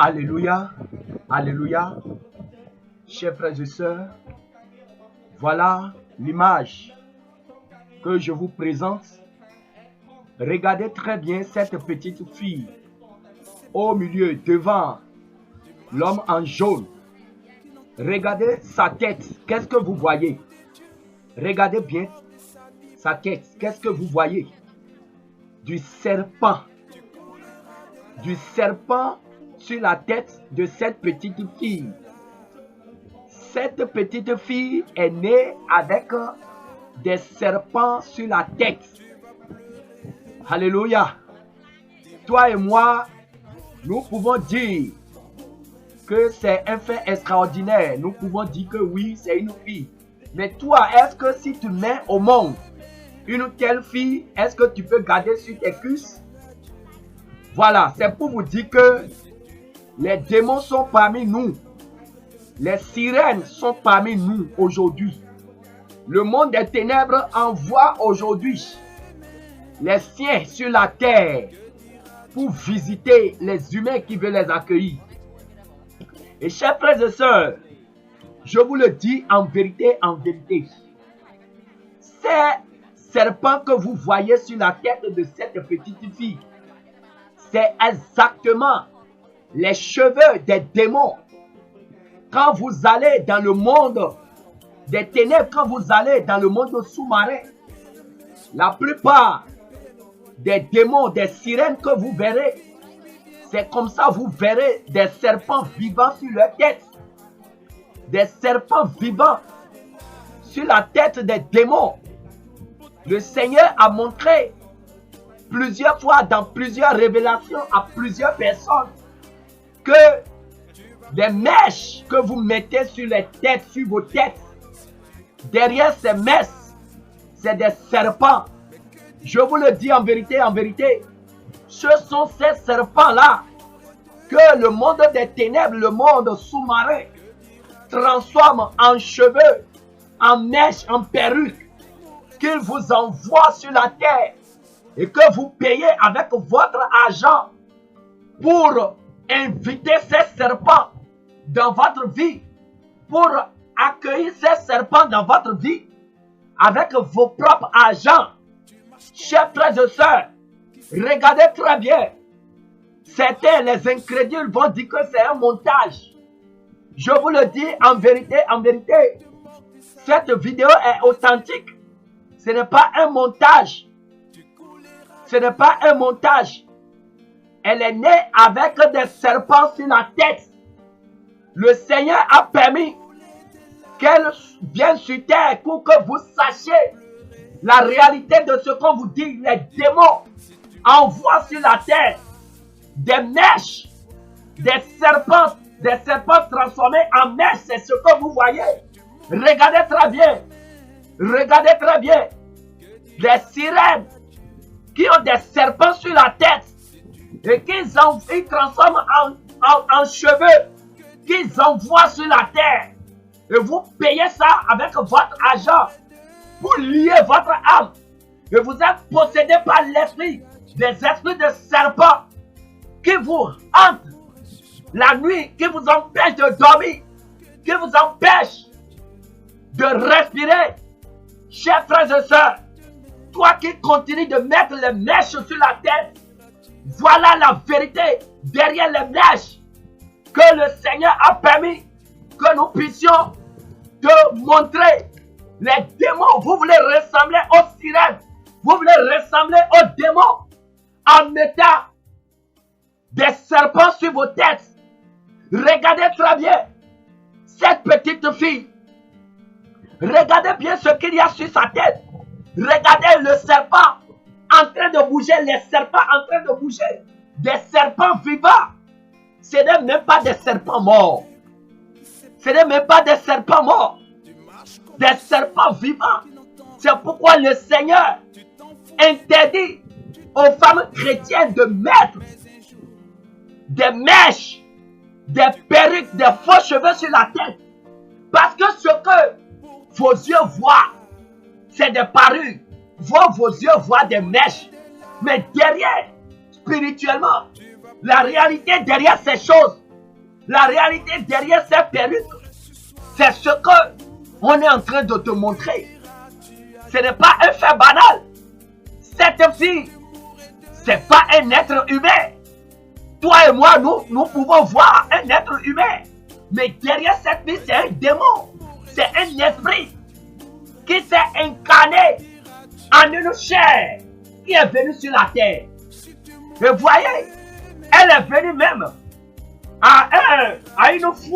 Alléluia, alléluia. Chers frères et sœurs, voilà l'image que je vous présente. Regardez très bien cette petite fille au milieu, devant l'homme en jaune. Regardez sa tête, qu'est-ce que vous voyez? Regardez bien sa tête, qu'est-ce que vous voyez? Du serpent. Du serpent sur la tête de cette petite fille. Cette petite fille est née avec des serpents sur la tête. Alléluia. Toi et moi, nous pouvons dire que c'est un fait extraordinaire. Nous pouvons dire que oui, c'est une fille. Mais toi, est-ce que si tu mets au monde une telle fille, est-ce que tu peux garder sur tes cuisses? Voilà, c'est pour vous dire que les démons sont parmi nous. Les sirènes sont parmi nous aujourd'hui. Le monde des ténèbres envoie aujourd'hui les siens sur la terre pour visiter les humains qui veulent les accueillir. Et chers frères et sœurs, je vous le dis en vérité, ces serpents que vous voyez sur la tête de cette petite fille, c'est exactement les cheveux des démons. Quand vous allez dans le monde des ténèbres, quand vous allez dans le monde sous-marin, la plupart des démons, des sirènes que vous verrez, c'est comme ça vous verrez des serpents vivants sur leur tête. Des serpents vivants sur la tête des démons. Le Seigneur a montré plusieurs fois dans plusieurs révélations à plusieurs personnes que les mèches que vous mettez sur les têtes, sur vos têtes, derrière ces mèches, c'est des serpents. Je vous le dis en vérité, ce sont ces serpents-là que le monde des ténèbres, le monde sous-marin, transforme en cheveux, en mèches, en perruques, qu'il vous envoie sur la terre et que vous payez avec votre argent pour inviter ces serpents dans votre vie, pour accueillir ces serpents dans votre vie avec vos propres argent. Chers frères et sœurs, regardez très bien. Certains, les incrédules, vont dire que c'est un montage. Je vous le dis en vérité, cette vidéo est authentique. Ce n'est pas un montage. Ce n'est pas un montage. Elle est née avec des serpents sur la tête. Le Seigneur a permis qu'elle vienne sur terre pour que vous sachiez la réalité de ce qu'on vous dit. Les démons envoient sur la terre des mèches, des serpents transformés en mèches. C'est ce que vous voyez. Regardez très bien. Regardez très bien. Les sirènes qui ont des serpents sur la tête et qu'ils transforment en cheveux, qu'ils envoient sur la terre. Et vous payez ça avec votre argent pour lier votre âme. Et vous êtes possédé par l'esprit, des esprits de serpents qui vous hantent la nuit, qui vous empêchent de dormir, qui vous empêchent de respirer. Chers frères et sœurs, toi qui continues de mettre les mèches sur la tête, voilà la vérité derrière les mèches que le Seigneur a permis que nous puissions te montrer. Les démons, vous voulez ressembler aux sirènes, vous voulez ressembler aux démons en mettant des serpents sur vos têtes. Regardez très bien cette petite fille. Regardez bien ce qu'il y a sur sa tête. Regardez le serpent en train de bouger, les serpents en train de bouger. Des serpents vivants. Ce n'est même pas des serpents morts. Ce n'est même pas des serpents morts. Des serpents vivants. C'est pourquoi le Seigneur interdit aux femmes chrétiennes de mettre des mèches, des perruques, des faux cheveux sur la tête. Parce que ce que vos yeux voient, c'est des parures. Vos yeux voient des mèches. Mais derrière, spirituellement, la réalité derrière ces choses, La réalité derrière ces perruques, c'est ce que on est en train de te montrer. Ce n'est pas un fait banal. Cette fille, c'est pas un être humain. Toi et moi, nous pouvons voir un être humain. Mais derrière cette fille, c'est un démon. C'est un esprit qui s'est incarné en une chair qui est venue sur la terre. Et voyez, elle est venue même à une foi.